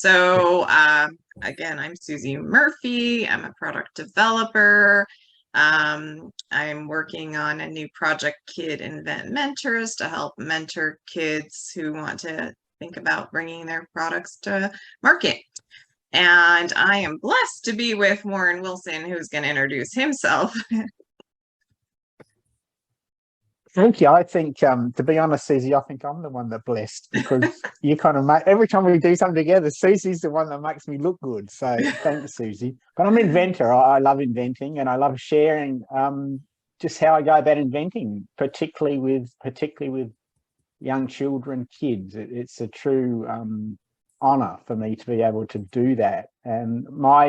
So again, I'm Susie Murphy. I'm a product developer. I'm working on a new project, Kid Inventors, to help mentor kids who want to think about bringing their products to market. And I am blessed to be with Warren Wilson, who's going to introduce himself. Thank you. I think, to be honest, Susie, I think I'm the one that blessed, because you kind of make, every time we do something together, Susie's the one that makes me look good. So thanks, Susie. But I'm an inventor. I love inventing, and I love sharing just how I go about inventing, particularly with young children, kids. It's a true honor for me to be able to do that. And my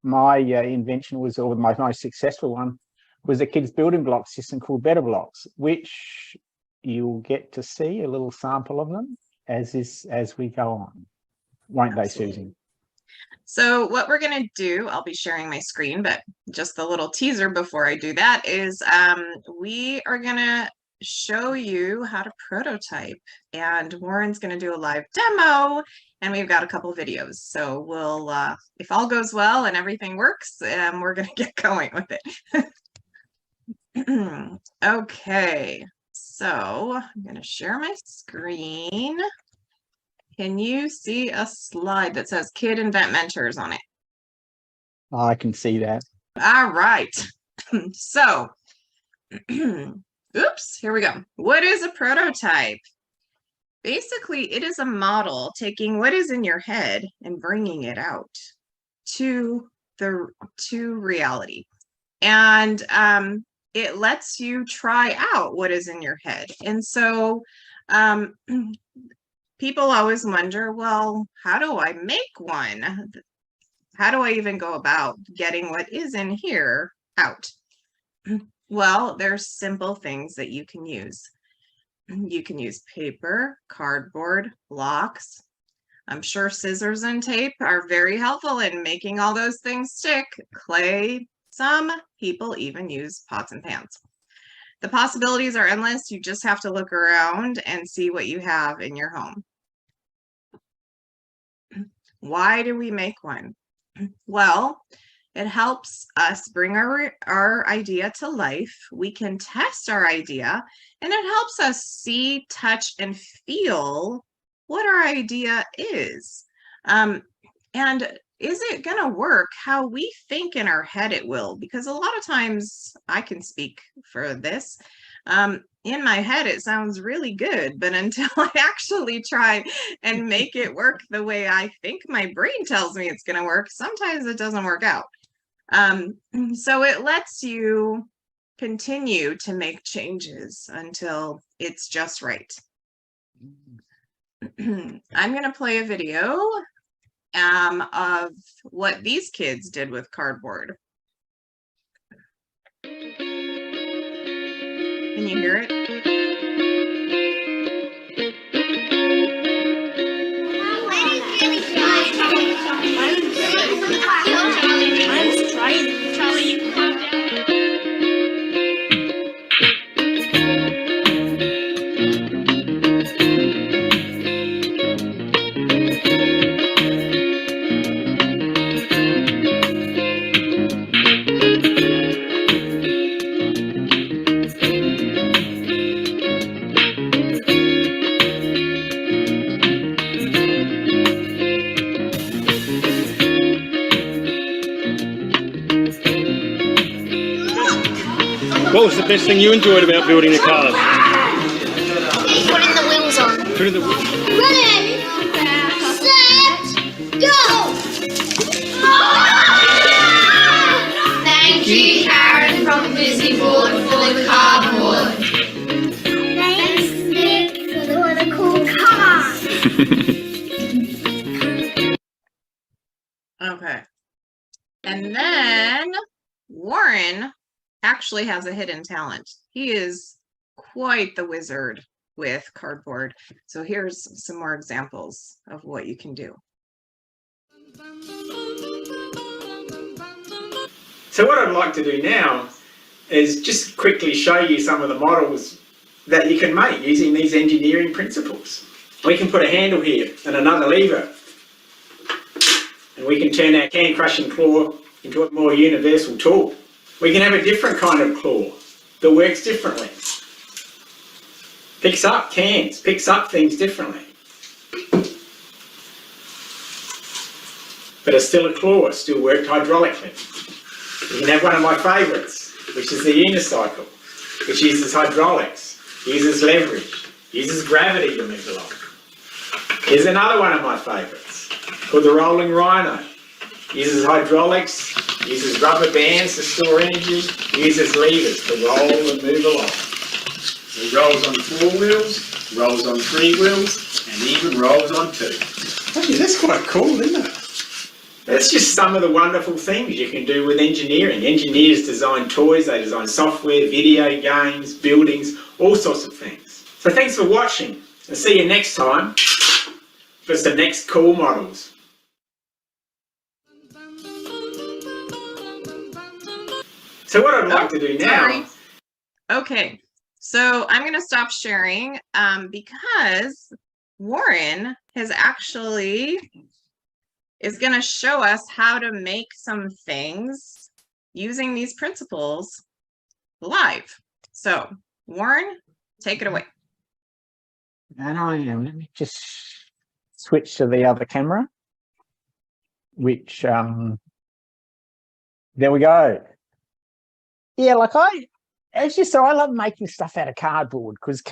invention was, or my most successful one, was a kids building block system called BetterBlocks, which you'll get to see a little sample of them as we go on, won't they, Susie? So what we're going to do, I'll be sharing my screen, but just a little teaser before I do that is we are going to show you how to prototype, and Warren's going to do a live demo, and we've got a couple of videos. So we'll, if all goes well and everything works, we're going to get going with it. Okay, so I'm going to share my screen. Can you see a slide that says Kid Invent Mentors on it? I can see that. All right. So, oops, here we go. What is a prototype? Basically, it is a model taking what is in your head and bringing it out to reality. And it lets you try out what is in your head. And so people always wonder, well, how do I make one? How do I even go about getting what is in here out? Well, there's simple things that you can use. You can use paper, cardboard, blocks. I'm sure scissors and tape are very helpful in making all those things stick. Clay. Some people even use pots and pans. The possibilities are endless. You just have to look around and see what you have in your home. Why do we make one? Well, it helps us bring our idea to life. We can test our idea, and it helps us see, touch, and feel what our idea is. And is it going to work how we think in our head it will? Because a lot of times, I can speak for this, in my head it sounds really good, but until I actually try and make it work the way I think my brain tells me it's going to work, sometimes it doesn't work out. So it lets you continue to make changes until it's just right. I'm going to play a video of what these kids did with cardboard. Can you hear it? Charlie, you can calm down. What was the best thing you enjoyed about building a car? Putting the wheels on. Putting the wheels. Ready, set, go! Thank you, Karen from Busy Board, for the cardboard. Thanks, Nick, for the cool car. Okay. And then Warren actually has a hidden talent. He is quite the wizard with cardboard. So here's some more examples of what you can do. So what I'd like to do now is just quickly show you some of the models that you can make using these engineering principles. We can put a handle here and another lever. We can turn our can crushing claw into a more universal tool. We can have a different kind of claw that works differently. Picks up cans, picks up things differently. But it's still a claw, it still worked hydraulically. You can have one of my favourites, which is the unicycle, which uses hydraulics, uses leverage, uses gravity to move along. Here's another one of my favourites, called the rolling rhino. Uses hydraulics, uses rubber bands to store energy, uses levers to roll and move along. It rolls on 4 wheels, rolls on 3 wheels, and even rolls on 2. Actually, that's quite cool, isn't it? That's just some of the wonderful things you can do with engineering. Engineers design toys, they design software, video games, buildings, all sorts of things. So thanks for watching. I'll see you next time for some next cool models. So what I'd like to do now... Sorry. Okay, so I'm going to stop sharing because Warren has actually is going to show us how to make some things using these principles live. So Warren, take it away. And I am. Let me just switch to the other camera, which, there we go. Yeah, like as you saw, I love making stuff out of cardboard because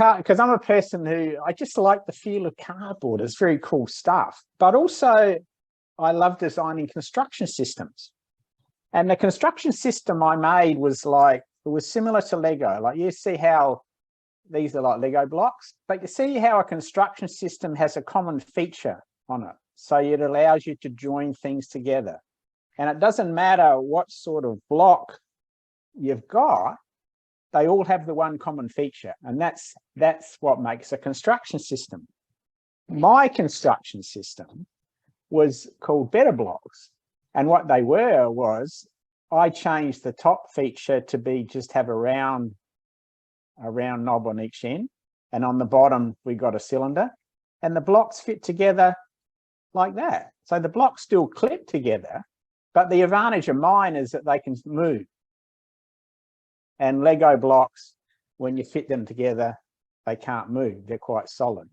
I'm a person who, I just like the feel of cardboard. It's very cool stuff. But also, I love designing construction systems. And the construction system I made was like, it was similar to Lego. Like you see how these are like Lego blocks, but you see how a construction system has a common feature on it. So it allows you to join things together. And it doesn't matter what sort of block you've got, they all have the one common feature. And that's what makes a construction system. My construction system was called BetterBlocks. And what they were was, I changed the top feature to be just have a round knob on each end. And on the bottom, we got a cylinder. And the blocks fit together like that. So the blocks still clip together, but the advantage of mine is that they can move. And Lego blocks, when you fit them together, they can't move. They're quite solid.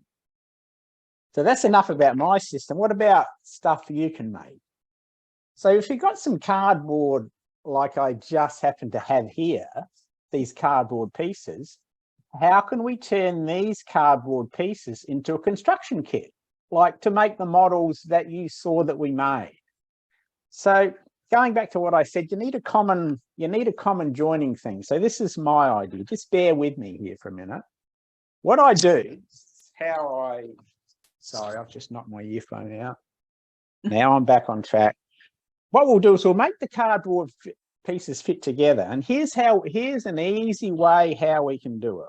So that's enough about my system. What about stuff you can make? So if you've got some cardboard, like I just happen to have here, these cardboard pieces, how can we turn these cardboard pieces into a construction kit, like to make the models that you saw that we made? So going back to what I said, you need a common joining thing. So this is my idea. Just bear with me here for a minute. What I do, sorry, I've just knocked my earphone out. Now I'm back on track. What we'll do is we'll make the cardboard pieces fit together. And here's an easy way how we can do it.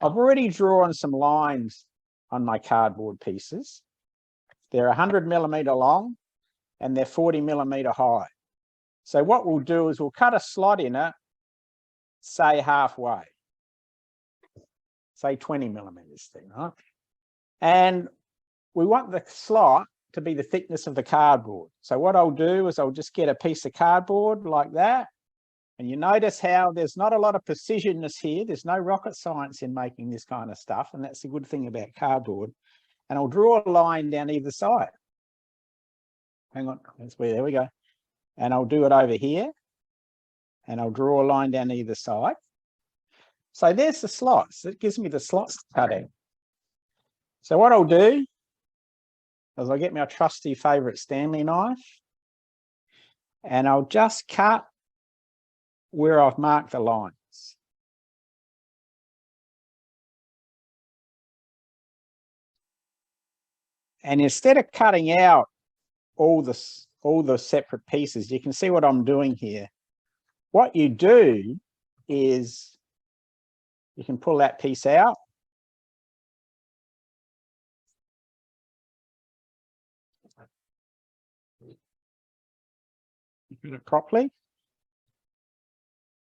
I've already drawn some lines on my cardboard pieces. They're 100mm long and they're 40mm high. So what we'll do is we'll cut a slot in it, say halfway, say 20mm thing, right? And we want the slot to be the thickness of the cardboard. So what I'll do is I'll just get a piece of cardboard like that. And you notice how there's not a lot of precisionness here. There's no rocket science in making this kind of stuff. And that's the good thing about cardboard. And I'll draw a line down either side. Hang on, there we go. And I'll do it over here. And I'll draw a line down either side. So there's the slots. It gives me the slots to cut in. So what I'll do is I'll get my trusty favourite Stanley knife and I'll just cut where I've marked the lines. And instead of cutting out all the separate pieces, you can see what I'm doing here. What you do is you can pull that piece out. Do it properly.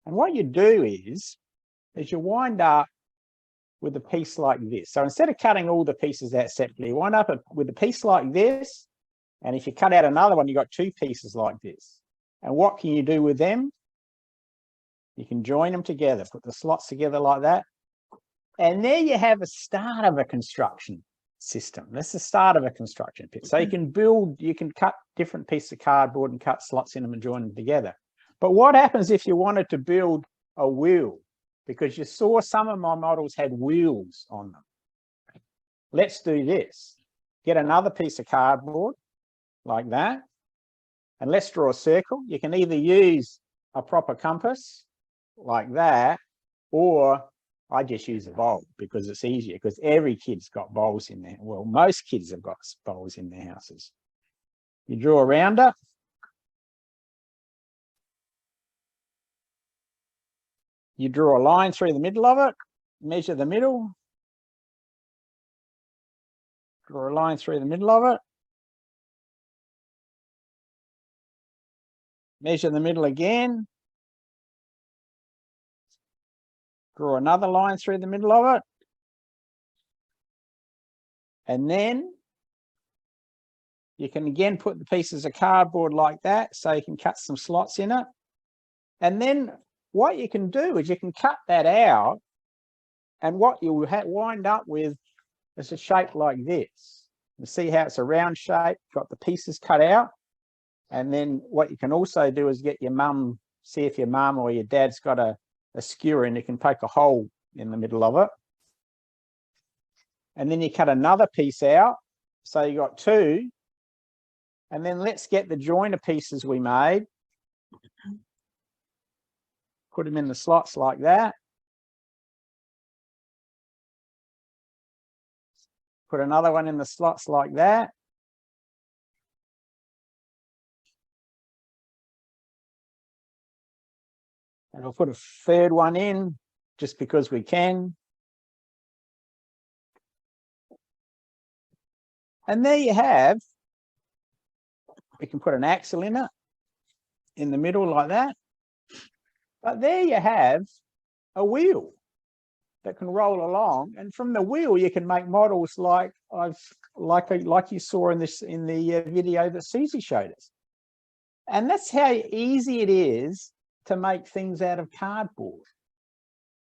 And what you do is you wind up with a piece like this. So instead of cutting all the pieces out separately, you wind up with a piece like this, And if you cut out another one, you've got two pieces like this. And what can you do with them? You can join them together, put the slots together like that. And there you have a start of a construction system. That's the start of a construction pit. So you can build, you can cut different pieces of cardboard and cut slots in them and join them together. But what happens if you wanted to build a wheel? Because you saw some of my models had wheels on them. Let's do this. Get another piece of cardboard like that. And let's draw a circle. You can either use a proper compass like that, or I just use a bowl because it's easier, because every kid's got bowls in there. Well, most kids have got bowls in their houses. You draw around it. You draw a line through the middle of it, measure the middle. Draw a line through the middle of it. Measure the middle again. Draw another line through the middle of it. And then you can again put the pieces of cardboard like that, so you can cut some slots in it. And then what you can do is you can cut that out, and what you wind up with is a shape like this. You see how it's a round shape, got the pieces cut out. And then what you can also do is get your mum, see if your mum or your dad's got a skewer, and you can poke a hole in the middle of it. And then you cut another piece out. So you got two. And then let's get the joiner pieces we made. Put them in the slots like that. Put another one in the slots like that. And we'll put a third one in just because we can. And there you have, we can put an axle in it, in the middle like that. But there you have a wheel that can roll along, and from the wheel you can make models like you saw in the video that Suzi showed us. And that's how easy it is to make things out of cardboard.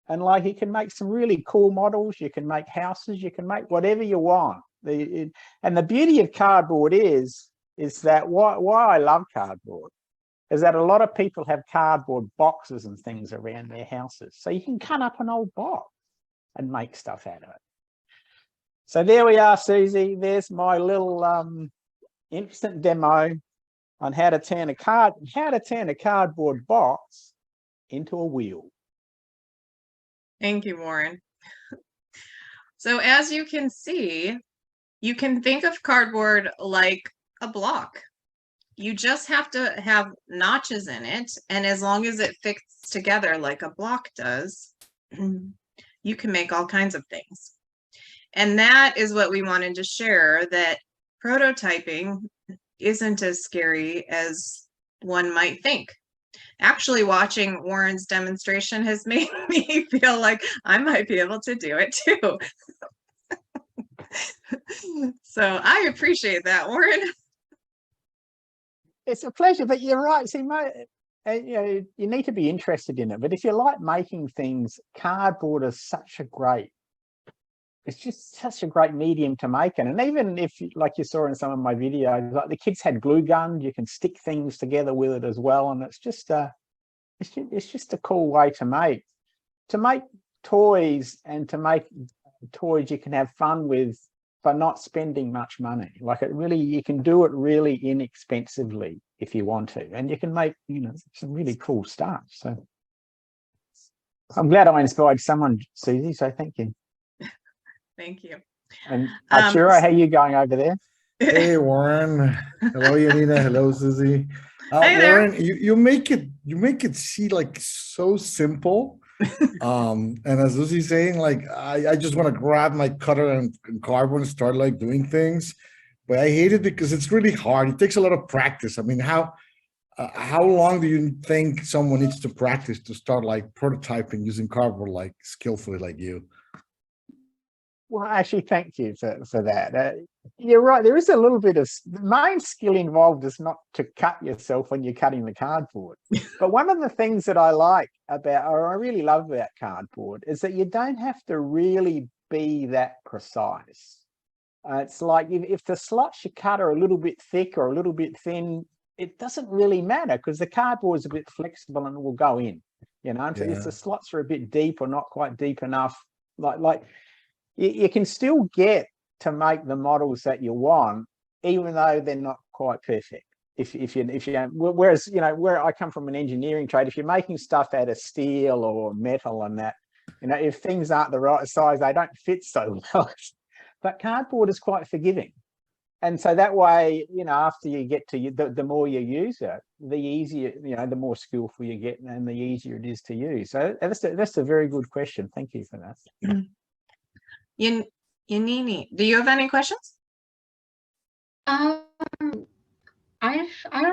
And like, you can make some really cool models, you can make houses, you can make whatever you want. And the beauty of cardboard is that why I love cardboard is that a lot of people have cardboard boxes and things around their houses. So you can cut up an old box and make stuff out of it. So there we are, Suzi. There's my little instant demo on how to turn a cardboard box into a wheel. Thank you, Warren. So as you can see, you can think of cardboard like a block. You just have to have notches in it, and as long as it fits together like a block does, you can make all kinds of things. And that is what we wanted to share, that prototyping isn't as scary as one might think. Actually, watching Warren's demonstration has made me feel like I might be able to do it too. So I appreciate that, Warren. It's a pleasure, but you're right. See, you need to be interested in it. But if you like making things, cardboard is it's just such a great medium to make it. And even if, like you saw in some of my videos, like the kids had glue guns, you can stick things together with it as well. And it's just a cool way to make toys, and to make toys you can have fun with, but not spending much money. Like, you can do it really inexpensively if you want to, and you can make, some really cool stuff. So I'm glad I inspired someone, Suzi. So thank you. Thank you. And Arturo, how are you going over there? Hey, Warren. Hello, Yanina. Hello, Suzi. Hey there. Warren, you make it see like so simple. And as Lucy's saying, like, I just want to grab my cutter and cardboard and start like doing things, but I hate it because it's really hard. It takes a lot of practice. I mean, how long do you think someone needs to practice to start like prototyping using cardboard like skillfully like you? Well, actually, thank you for that. You're right. There is a little bit of the main skill involved is not to cut yourself when you're cutting the cardboard. But one of the things that I like about, or I really love about cardboard, is that you don't have to really be that precise. It's like if the slots you cut are a little bit thick or a little bit thin, it doesn't really matter because the cardboard is a bit flexible and it will go in. And if the slots are a bit deep or not quite deep enough, like you can still get to make the models that you want, even though they're not quite perfect. If you whereas where I come from an engineering trade, if you're making stuff out of steel or metal and that, if things aren't the right size, they don't fit so well. But cardboard is quite forgiving, and so that way, after you get to the more you use it, the easier, the more skillful you get, and the easier it is to use. So that's a very good question. Thank you for that. Yanini, do you have any questions? I don't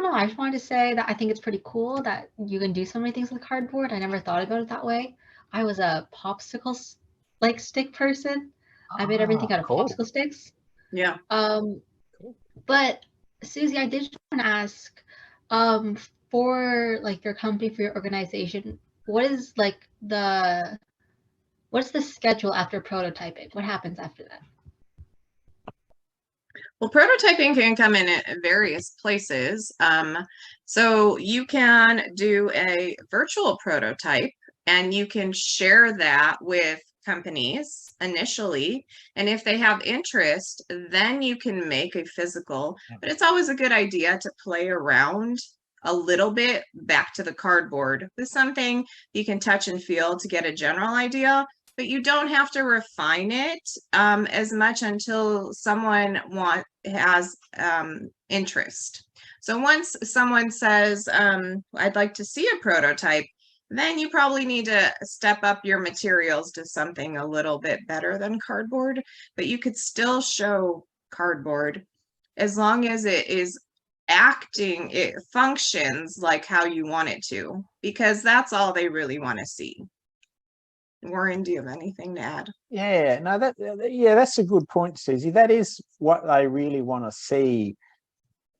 know. I just wanted to say that I think it's pretty cool that you can do so many things with cardboard. I never thought about it that way. I was a popsicle stick person. I made everything out of popsicle sticks. Yeah. But Susie, I did want to ask, for your company, for your organization, what's the schedule after prototyping? What happens after that? Well, prototyping can come in at various places. So you can do a virtual prototype and you can share that with companies initially. And if they have interest, then you can make a physical. But it's always a good idea to play around a little bit back to the cardboard with something you can touch and feel to get a general idea. But you don't have to refine it as much until someone has interest. So once someone says, I'd like to see a prototype, then you probably need to step up your materials to something a little bit better than cardboard. But you could still show cardboard as long as it functions like how you want it to, because that's all they really want to see. Warren, do you have anything to add? Yeah, no, that's a good point, Susie. That is what they really want to see.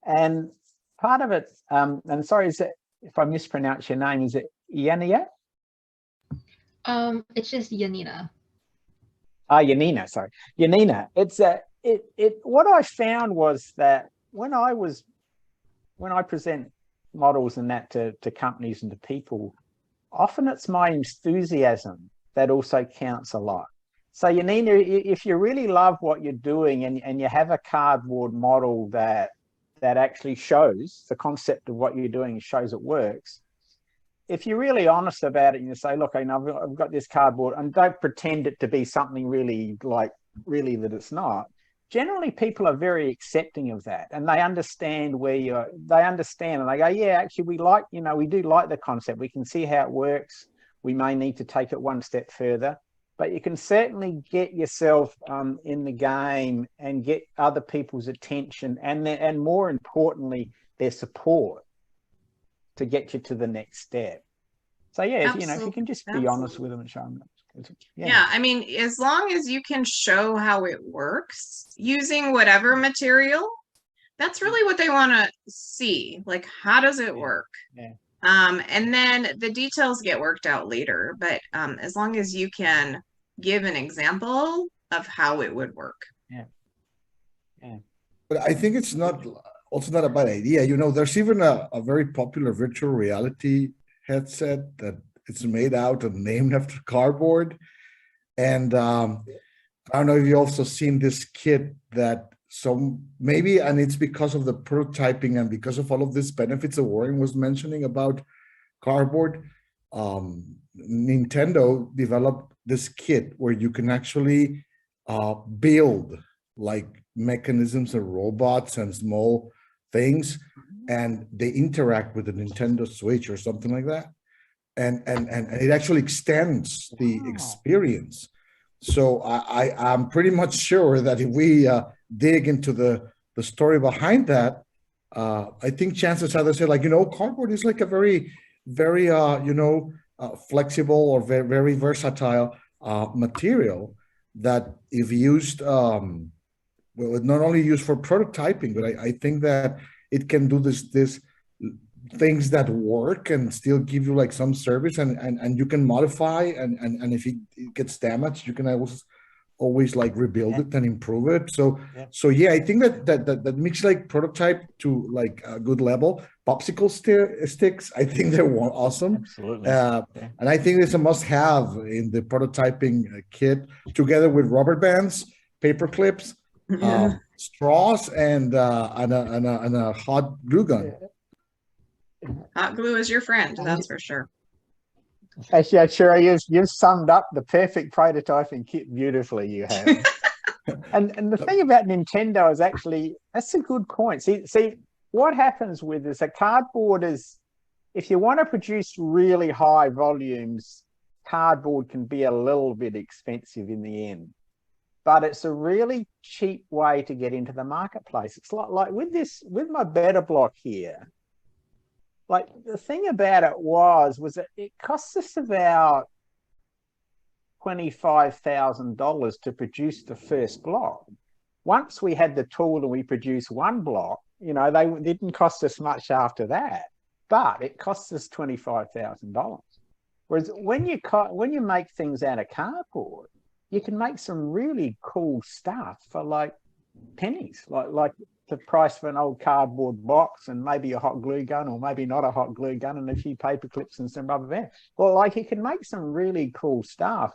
And part of it, and sorry, if I mispronounce your name, is it Yania? It's just Yanina. Yanina, sorry. Yanina. It's what I found was that when I present models and that to companies and to people, often it's my enthusiasm that also counts a lot. So Yanina, if you really love what you're doing and you have a cardboard model that actually shows the concept of what you're doing, shows it works, if you're really honest about it and you say, look, I've got this cardboard, and don't pretend it to be something really that it's not, generally people are very accepting of that, and they understand and they go, yeah, actually we do like the concept. We can see how it works. We may need to take it one step further, but you can certainly get yourself in the game and get other people's attention and more importantly, their support to get you to the next step. So yeah, if you can just be honest with them and show them. Yeah, I mean, as long as you can show how it works using whatever material, that's really what they want to see. Like, how does it work? Yeah. And then the details get worked out later. But as long as you can give an example of how it would work. Yeah. But I think it's also not a bad idea. There's even a very popular virtual reality headset that it's made out and named after cardboard. And I don't know if you've also seen this kit and it's because of the prototyping and because of all of these benefits that Warren was mentioning about cardboard. Nintendo developed this kit where you can actually build mechanisms and robots and small things, and they interact with the Nintendo Switch or something like that. And it actually extends the experience. So I'm pretty much sure that if we dig into the story behind that, I think chances are they say, cardboard is like a very, very, flexible or very, very versatile material that if used well, it's not only used for prototyping, but I think that it can do this things that work and still give you like some service, and you can modify, and if it gets damaged, you can always like rebuild it and improve it. So yeah, I think that makes like prototype to like a good level. Popsicle sticks, I think they're awesome. Absolutely. And I think it's a must-have in the prototyping kit, together with rubber bands, paper clips, straws, and a hot glue gun. Hot glue is your friend, that's for sure. Actually, Chiro, you've summed up the perfect prototyping kit beautifully. You have. and the thing about Nintendo is actually, that's a good point. See what happens with this, a cardboard is, if you want to produce really high volumes, cardboard can be a little bit expensive in the end, but it's a really cheap way to get into the marketplace. It's like with my BetterBlock here. Like, the thing about it was that it cost us about $25,000 to produce the first block. Once we had the tool and we produced one block, they didn't cost us much after that, but it cost us $25,000. Whereas when you make things out of cardboard, you can make some really cool stuff for like pennies, like the price of an old cardboard box, and maybe a hot glue gun, or maybe not a hot glue gun, and a few paper clips and some rubber bands. Well, like, you can make some really cool stuff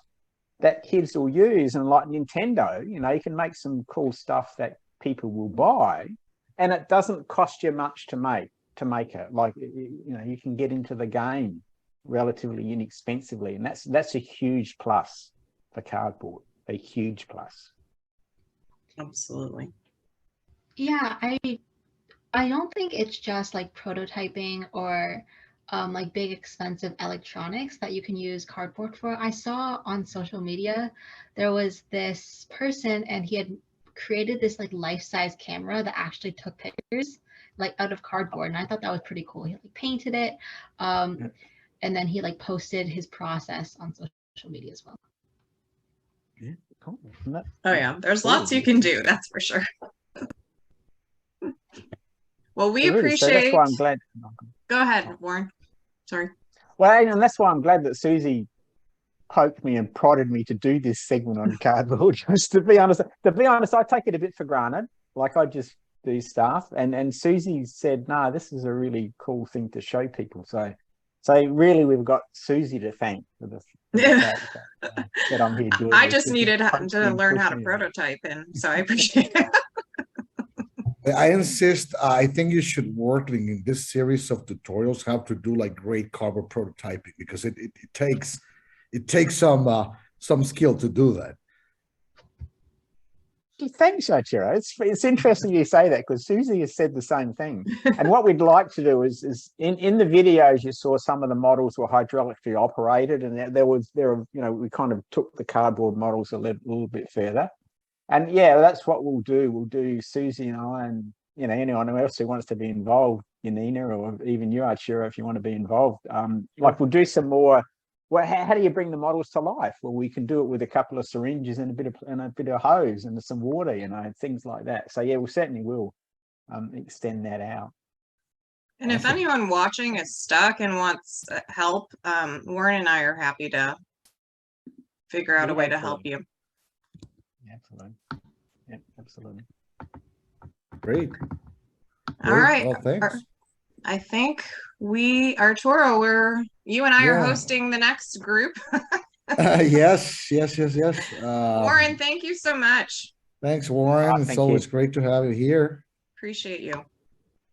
that kids will use, and like Nintendo, you can make some cool stuff that people will buy, and it doesn't cost you much to make it. Like, you can get into the game relatively inexpensively, and that's a huge plus for cardboard, a huge plus. Absolutely. Yeah, I don't think it's just like prototyping or like big expensive electronics that you can use cardboard for. I saw on social media there was this person, and he had created this like life-size camera that actually took pictures like out of cardboard, and I thought that was pretty cool. He like painted it, and then he like posted his process on social media as well. Yeah, cool. Oh yeah, there's lots you can do, that's for sure. Well, we appreciate. So that's why I'm glad. Go ahead, Warren. Sorry. Well, and that's why I'm glad that Suzi poked me and prodded me to do this segment on cardboard. Just to be honest, I take it a bit for granted. Like, I just do stuff, and Suzi said, "No, this is a really cool thing to show people." So really, we've got Suzi to thank for this. That I'm here doing. I just needed to learn how to prototype, and so I appreciate it. I insist. I think you should work in this series of tutorials how to do like great cardboard prototyping, because it takes some skill to do that. Thanks, Chiro. It's interesting you say that, because Suzi has said the same thing. And what we'd like to do is in the videos you saw, some of the models were hydraulically operated, and we kind of took the cardboard models a little bit further. And yeah, that's what we'll do. We'll do, Suzi and I, and anyone else who wants to be involved, Nina, or even you, Chiro, if you want to be involved. Like, we'll do some more. Well, how do you bring the models to life? Well, we can do it with a couple of syringes and a bit of hose and some water, things like that. So yeah, we certainly will extend that out. And if anyone watching is stuck and wants help, Warren and I are happy to figure out a way to help you. Absolutely. Yeah, absolutely. Great. All right. Well, thanks. I think Arturo, you and I are hosting the next group. Yes. Warren, thank you so much. Thanks, Warren. It's always great to have you here. Appreciate you.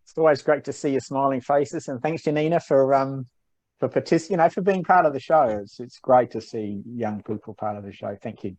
It's always great to see your smiling faces, and thanks, Janina, for participating, for being part of the show. It's great to see young people part of the show. Thank you.